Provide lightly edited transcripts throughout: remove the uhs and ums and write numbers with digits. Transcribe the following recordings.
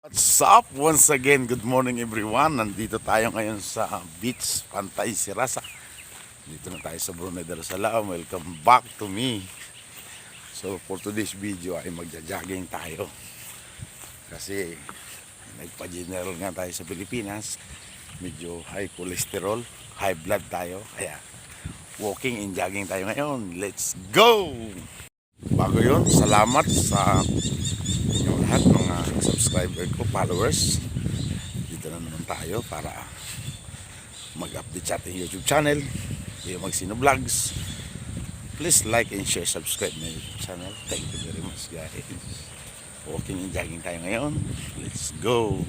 What's up? Once again, good morning everyone. Nandito tayo ngayon sa beach, Pantay Sirasa. Dito na tayo sa Brunei Darussalam. Welcome back to me. So for today's video ay magja-jogging tayo. Kasi nagpa-general nga tayo sa Pilipinas. Medyo high cholesterol, high blood tayo. Kaya walking and jogging tayo ngayon. Let's go! Bago yun, salamat sa inyong lahat mga subscriber ko, followers. Dito na naman tayo para mag-update sa ating YouTube channel, yung Magsino Vlogs. Please like and share, subscribe my YouTube channel. Thank you very much guys. Walking and jogging tayo ngayon. Let's go.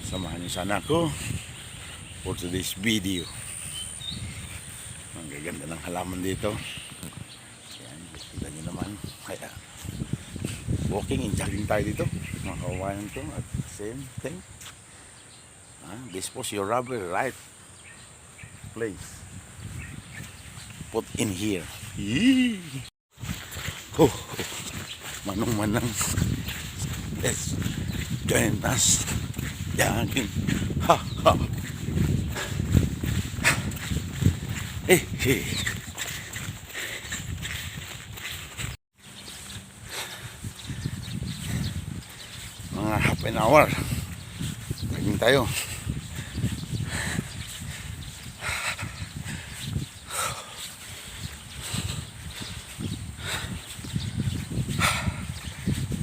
Samahan niyo sana ako for today's video. Ang gaganda ng halaman dito. Yan, kita niyo naman. Kaya walking and jogging tayo dito, mga kawayan ko. At same thing, dispose your rubber right place, put in here. Yee! Oh, manong manang, let's join us jogging. Ha ha. Eh eh. Mga half an hour jogging tayo.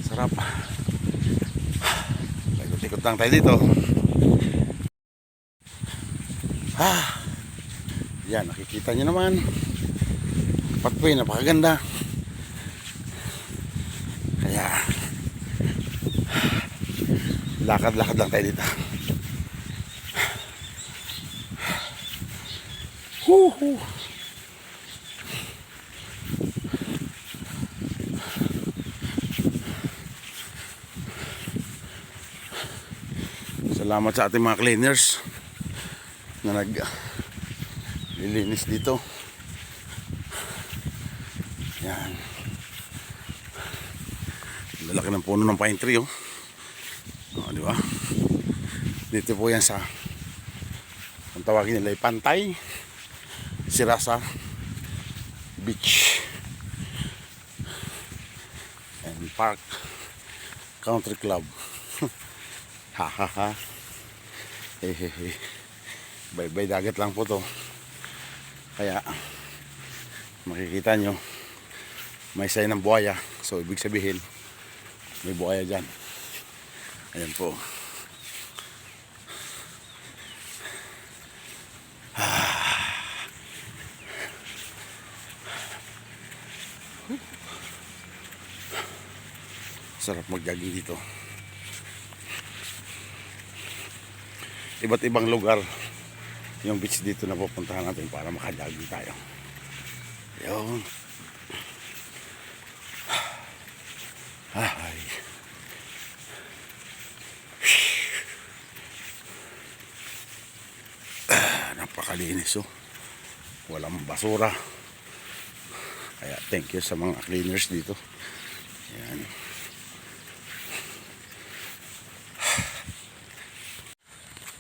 Sarap. Ikot-ikot lang tayo dito. Yan, nakikita nyo naman. Patpoy, napakaganda. Kaya lakad-lakad lang tayo dito. Huhu. Salamat sa ating mga cleaners na naglilinis dito. Yan. Lalaki ng puno ng pine tree, oh. Oh, di ba? Dito po yan sa, ang tawagin nila ay Pantay Sirasa Beach and Park Country Club. Ha ha ha. Hehehe. Bye-bye dagat lang po to. Kaya makikita nyo may sign ng buhaya. So ibig sabihin may buhaya dyan. Ayan po. Sarap mag-jogging dito. Iba't ibang lugar yung beach dito na pupuntahan natin para maka-jogging tayo. Ayun. Ay. Napakalinis, oh. Walang basura. Kaya thank you sa mga cleaners dito. Ayan.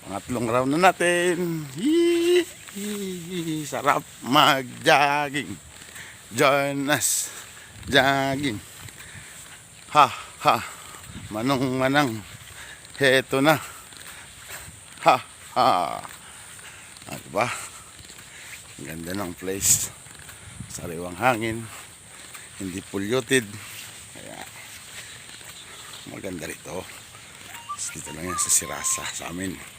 Pangatlong round na natin. Sarap mag-jogging. Join us jogging. Ha ha. Manong manang. Heto na. Ha ha. Diba? Ganda ng place. Sariwang hangin. Hindi polluted. Kaya maganda rito. Dito lang yan sa Sirasa sa amin.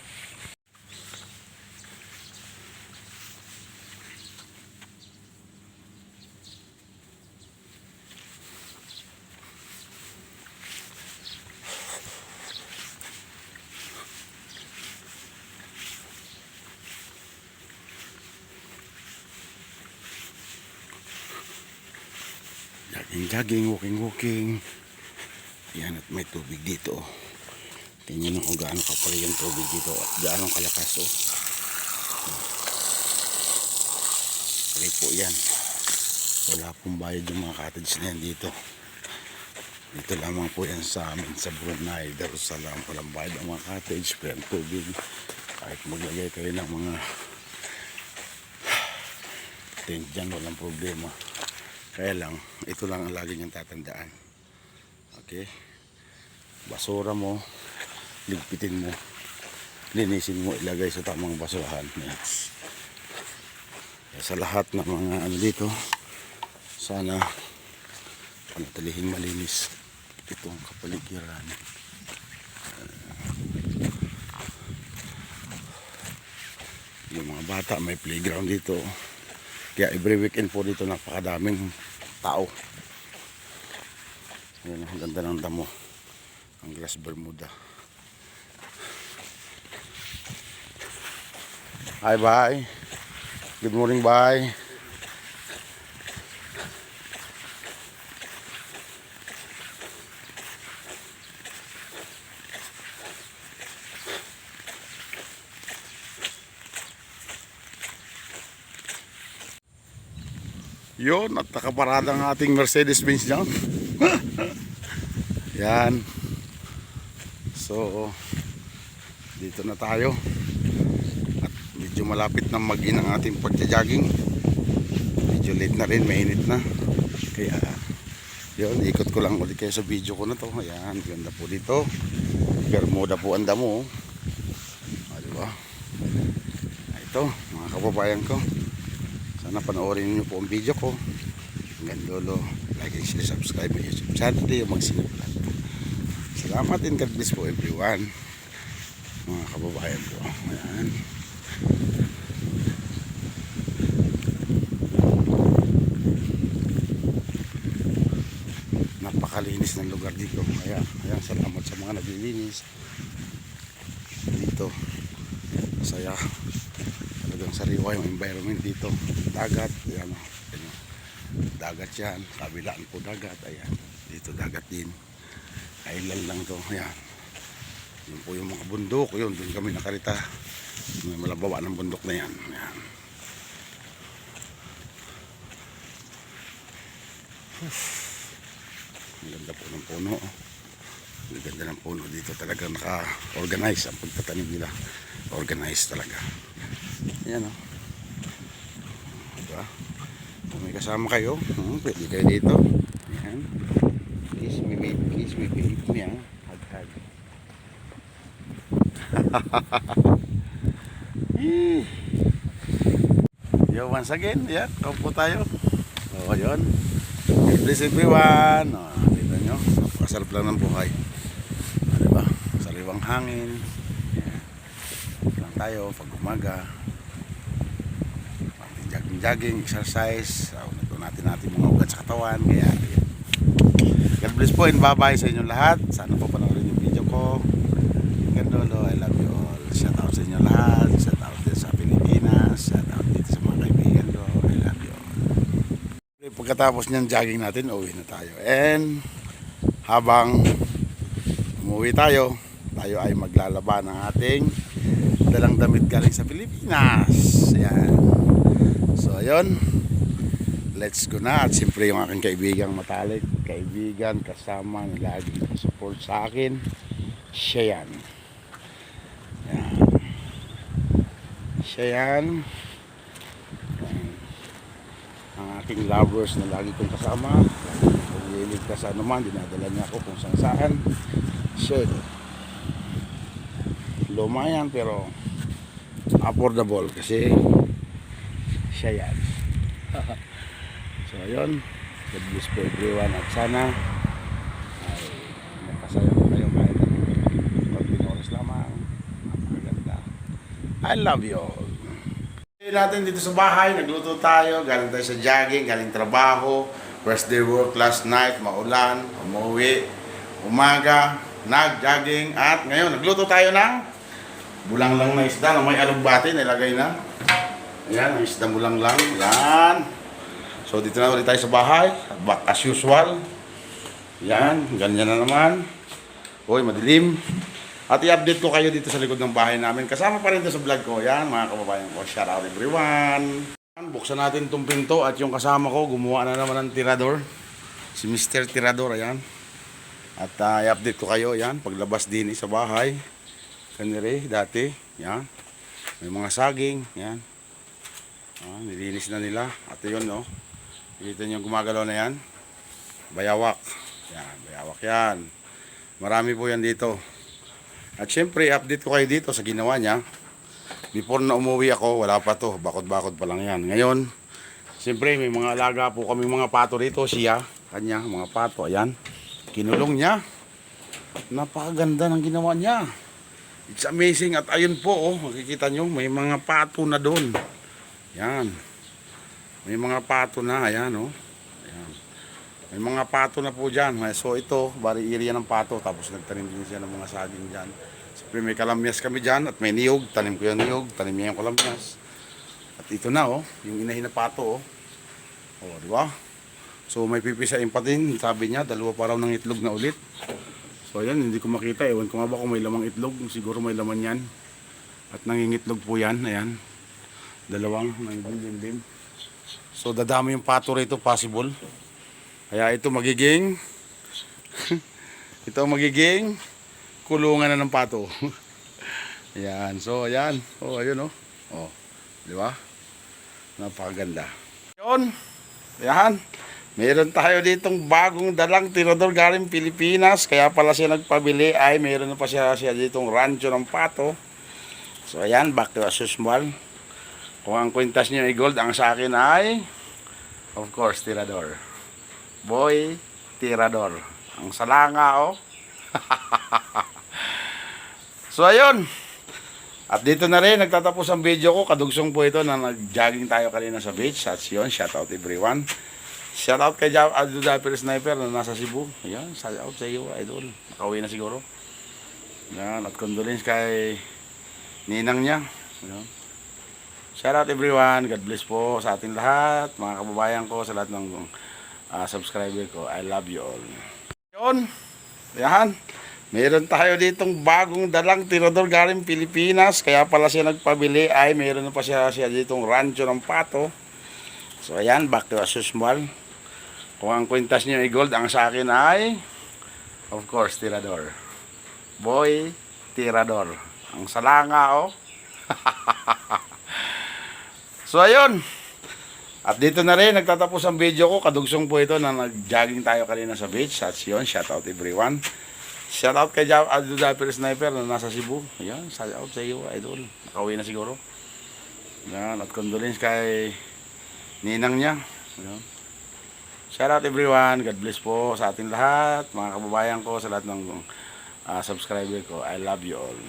Jogging, walking. Yan, at may tubig dito. Tingnan mo kung gaano kapal yung tubig dito at gaano kalakas, oh. Free po yan. Wala pong bayad yung mga cottage na yan dito. Dito lamang po yan sa amin sa Brunei Darussalam. Walang bayad ang mga cottage, free ang tubig. Kahit maglagay kayo ng mga tent dyan, walang problema. Kaya lang, ito lang ang lagi niyang tatandaan. Okay? Basura mo, ligpitin mo, linisin mo, ilagay sa tamang basurahan. Yes. Sa lahat ng mga ano dito, sana panatilihing malinis itong kapaligiran. Yung mga bata may playground dito, kaya every weekend po dito napakadaming tao. Ayan, ang ganda ng damo, ang grass bermuda. Hi, bye. Good morning, bye. Yun, at nakaparada ang ating Mercedes-Benz dyan. Yan. So, dito na tayo. At medyo malapit na mag-in ang ating pagja-jogging. Medyo late na rin, mainit na. Kaya, yun, ikot ko lang ulit kayo sa video ko na to. Ayan, ganda po dito. Bermuda po ang damo. Diba? Ito, mga kababayan ko. Sana panoorin niyo po ang video ko. Hanggang dulo, like and share, subscribe my YouTube channel, yung magsiniplan. Salamat and God bless po everyone. Mga kababayan ko. Ayan. Napakalinis ng lugar dito. Ayan, salamat sa mga naglilinis dito. Masaya. Talagang sariwa yung environment dito. Dagat, ayan, dagat yan, kabilaan po dagat, ayan, dito dagat din, island lang to, ayan, yun po yung mga bundok, yun, dun kami nakarita, may malababa ng bundok na yan, ayan. Ang ganda po ng puno, ang ganda ng puno dito, talagang naka-organize ang pagtatanim nila, organize talaga. Ayan o. Diba? Kung may kasama kayo, pwede kayo dito. Ayan. Kiss me baby. Ayan. Hag-hag. Yo, once again, yeah, kaupo tayo. O, yun. Bless everyone. O, dito nyo. Napakasarap lang ng buhay. O, diba? Sariwang hangin. Ayan. Lang tayo pag umaga. Jogging, exercise, natin mga ugat sa katawan. Kaya God bless po and bye-bye sa inyong lahat. Sana po panoorin yung video ko. Gandolo, I love you all. Shout out sa inyong lahat. Shout out din sa Pilipinas. Shout out dito sa mga kaibigan ko. I love you all. Pagkatapos nyan jogging natin, uwi na tayo. And habang umuwi tayo ay maglalaba ng ating dalang damit galing sa Pilipinas. Ayan. So ayun, let's go na. At siyempre yung aking kaibigang matalik, kaibigan, kasama na lagi support sa akin, siya yan. Siya yan. Ang aking lovers na lagi kong kasama, kung liligtas sa anuman, dinadala niya ako kung saan. Siya ito. Luma yan pero affordable kasi siya yan. So ayun, God bless po everyone at sana ay magkasaya po kayo kahit konting oras lamang. Napakaganda. I love you all. Natin dito sa bahay, nagluto tayo, galing tayo sa jogging, galing trabaho, first day work last night, maulan, umuwi, umaga, nag-jogging at ngayon nagluto tayo ng bulang lang na isda na may alugbati, nilagay na. Ayan, ang isda mo lang. Yan. So, dito na ulit tayo sa bahay. Back as usual. Yan, ganyan na naman. Uy, madilim. At i-update ko kayo dito sa likod ng bahay namin. Kasama pa rin dito sa vlog ko. Yan, mga kababayan ko. Shout out everyone. Buksan natin itong pinto at yung kasama ko, gumawa na naman ng tirador. Si Mr. Tirador, ayan. At i-update ko kayo, yan, paglabas din sa bahay. Kanire, dati, yan. May mga saging, yan. Nilinis na nila. At yun, no. Kita nyo gumagalaw na yan. Bayawak. Yan, bayawak yan. Marami po yan dito. At syempre, update ko kayo dito sa ginawa niya. Before na umuwi ako, wala pa to. Bakod-bakod pa lang yan. Ngayon, syempre, may mga alaga po kami mga pato dito. Siya, kanya, mga pato. Ayan. Kinulong niya. Napakaganda ng ginawa niya. It's amazing. At ayun po, oh, makikita nyo, may mga pato na doon. Yan. May mga pato na. Ayan, oh. Ayan. May mga pato na po dyan. So ito, bari area ng pato. Tapos nagtanim din siya ng mga saging dyan. Siyempre may kalamyas kami dyan. At may niyog. Tanim ko yung niyog. Tanim niya yung kalamyas. At ito na, oh. Yung inahin na pato, oh. Oh, di ba? So may pipisain pa din. Sabi niya, 2 pa raw ng itlog na ulit. So ayan, hindi ko makita. Ewan ko nga ba kung may lamang itlog. Siguro may laman yan. At nangingitlog po yan. Ayan. 2 nangingilim. So dadami yung pato rito, possible. Kaya ito magiging ito magiging kulungan na ng pato. Ayan. So ayan. Oh, ayun, oh. Oh. Di ba? Napakaganda. Yun. Ayan. Meron tayo ditong bagong dalang tirador galing Pilipinas. Kaya pala siya nagpabili ay meron na pa siya ditong rancho ng pato. So ayan, back to as usual. Kung ang kwintas niyo ay gold, ang sa akin ay of course, tirador. Boy, tirador. Ang salanga, oh. So ayun. At dito na rin, nagtatapos ang video ko. Kadugsong po ito na nag-jogging tayo kanina sa beach. At yun, shout out everyone. Shout out kay Abdul Dapper Sniper na nasa Cebu. Ayan, shout out sa iyo, idol. Nakauwi na siguro. Ayan, at condolence kay ninang niya. Ayan. Shout out everyone. God bless po sa ating lahat. Mga kababayan ko, sa lahat ng subscriber ko. I love you all. Yun. Ayan. Meron tayo ditong bagong dalang tirador galing Pilipinas. Kaya pala siya nagpabili ay meron na pa siya ditong rancho ng pato. So ayan, back to as usual. Kung ang kwintas niyo ay gold, ang sa akin ay of course, tirador. Boy, tirador. Ang salanga, oh. So ayun. At dito na rin, nagtatapos ang video ko. Kadugsong po ito na nag-jogging tayo kanina sa beach. At yun, shout out everyone. Shout out kay Abdul Dapper Sniper na nasa Cebu. Ayan, shout out sa iyo, idol. Nakauwi na siguro. Ayan, at condolence kay ninang niya. Ayan. Shout out everyone. God bless po sa ating lahat. Mga kababayan ko, sa lahat ng subscriber ko. I love you all.